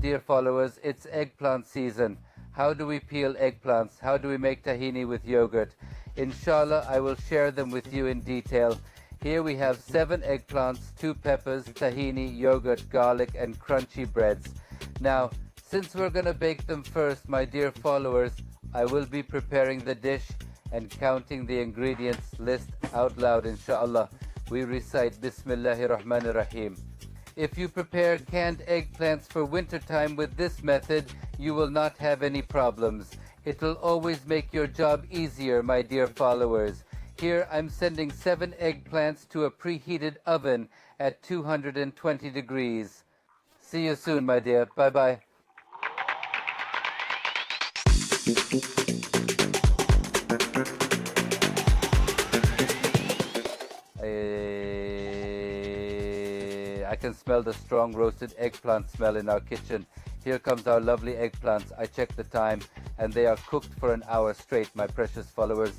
dear followers, it's eggplant season. How do we peel eggplants? How do we make tahini with yogurt? Inshallah, I will share them with you in detail. Here we have 7 eggplants, 2 peppers, tahini, yogurt, garlic, and crunchy breads. Now, since we're going to bake them first, my dear followers, I will be preparing the dish and counting the ingredients list out loud, inshallah. We recite Bismillahir Rahmanir Rahim. If you prepare canned eggplants for winter time with this method, you will not have any problems. It will always make your job easier, my dear followers. Here I'm sending 7 eggplants to a preheated oven at 220 degrees. See you soon, my dear. Bye-bye. I can smell the strong roasted eggplant smell in our kitchen. Here comes our lovely eggplants. I checked the time and they are cooked for an hour straight, my precious followers.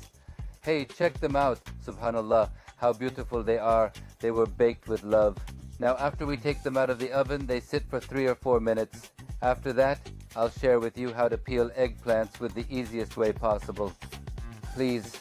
Hey, check them out. Subhanallah, how beautiful they are. They were baked with love. Now after we take them out of the oven, they sit for 3 or 4 minutes. After that, I'll share with you how to peel eggplants with the easiest way possible. Please.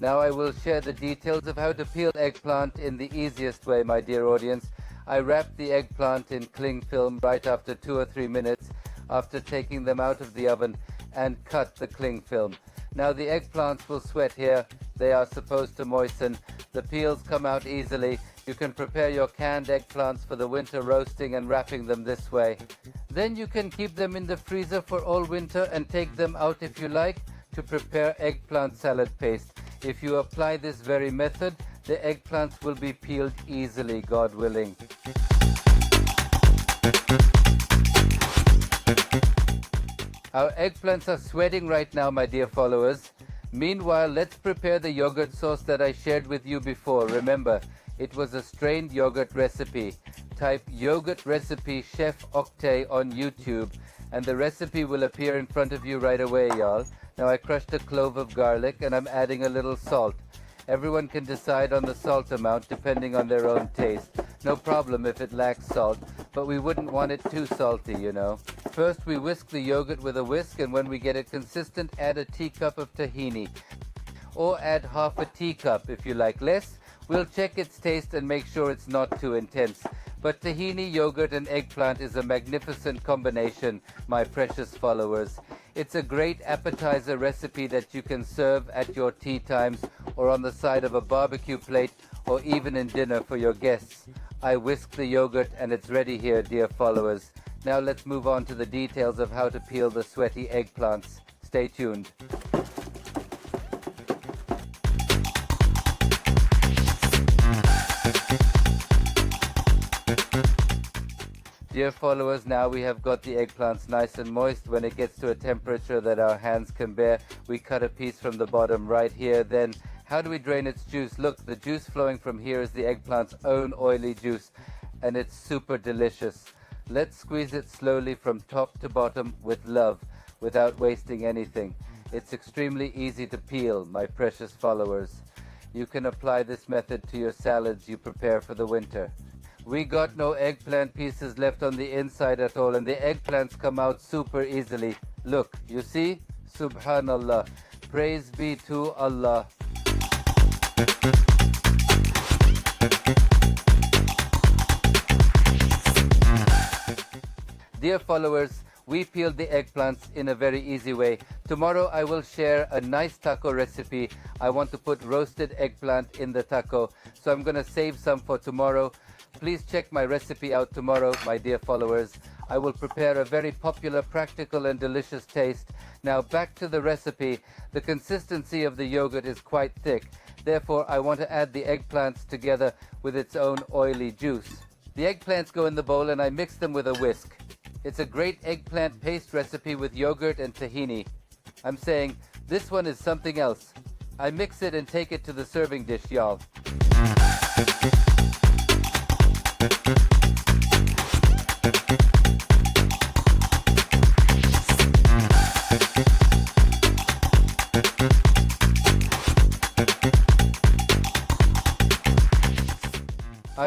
Now I will share the details of how to peel eggplant in the easiest way, my dear audience. I wrap the eggplant in cling film right after 2 or 3 minutes after taking them out of the oven and cut the cling film. Now the eggplants will sweat here. They are supposed to moisten. The peels come out easily. You can prepare your canned eggplants for the winter roasting and wrapping them this way. Then you can keep them in the freezer for all winter and take them out if you like to prepare eggplant salad paste. If you apply this very method, the eggplants will be peeled easily, God willing. Our eggplants are sweating right now, my dear followers. Meanwhile, let's prepare the yogurt sauce that I shared with you before. Remember, it was a strained yogurt recipe. Type yogurt recipe Chef Oktay on YouTube and the recipe will appear in front of you right away, y'all. Now I crushed a clove of garlic and I'm adding a little salt. Everyone can decide on the salt amount depending on their own taste. No problem if it lacks salt, but we wouldn't want it too salty, you know. First we whisk the yogurt with a whisk, and when we get it consistent, add a teacup of tahini. Or add half a teacup if you like less. We'll check its taste and make sure it's not too intense. But tahini, yogurt and eggplant is a magnificent combination, my precious followers. It's a great appetizer recipe that you can serve at your tea times or on the side of a barbecue plate or even in dinner for your guests. I whisked the yogurt and it's ready here, dear followers. Now let's move on to the details of how to peel the sweaty eggplants. Stay tuned. Dear followers, now we have got the eggplants nice and moist. When it gets to a temperature that our hands can bear, we cut a piece from the bottom right here. Then, how do we drain its juice? Look, the juice flowing from here is the eggplant's own oily juice, and it's super delicious. Let's squeeze it slowly from top to bottom with love, without wasting anything. It's extremely easy to peel, my precious followers. You can apply this method to your salads you prepare for the winter. We got no eggplant pieces left on the inside at all, and the eggplants come out super easily. Look, you see? Subhanallah. Praise be to Allah. Dear followers, we peeled the eggplants in a very easy way. Tomorrow I will share a nice taco recipe. I want to put roasted eggplant in the taco, so I'm going to save some for tomorrow. Please check my recipe out tomorrow, my dear followers. I will prepare a very popular, practical and delicious taste. Now back to the recipe. The consistency of the yogurt is quite thick. Therefore, I want to add the eggplants together with its own oily juice. The eggplants go in the bowl and I mix them with a whisk. It's a great eggplant paste recipe with yogurt and tahini. I'm saying this one is something else. I mix it and take it to the serving dish, y'all.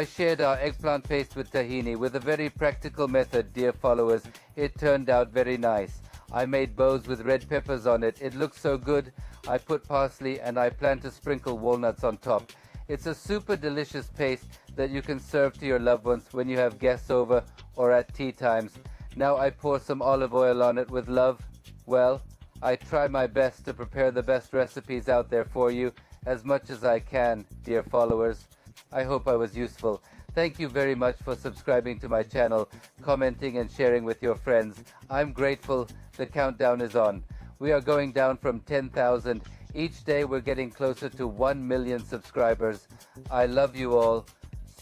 I shared our eggplant paste with tahini with a very practical method, dear followers. It turned out very nice. I made bows with red peppers on it. It looks so good. I put parsley and I plan to sprinkle walnuts on top. It's a super delicious paste that you can serve to your loved ones when you have guests over or at tea times. Now I pour some olive oil on it with love. Well, I try my best to prepare the best recipes out there for you as much as I can, dear followers. I hope I was useful. Thank you very much for subscribing to my channel, commenting and sharing with your friends. I'm grateful. The countdown is on. We are going down from 10,000. Each day we're getting closer to 1 million subscribers. I love you all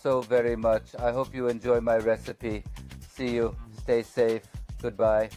so very much. I hope you enjoy my recipe. See you. Stay safe. Goodbye.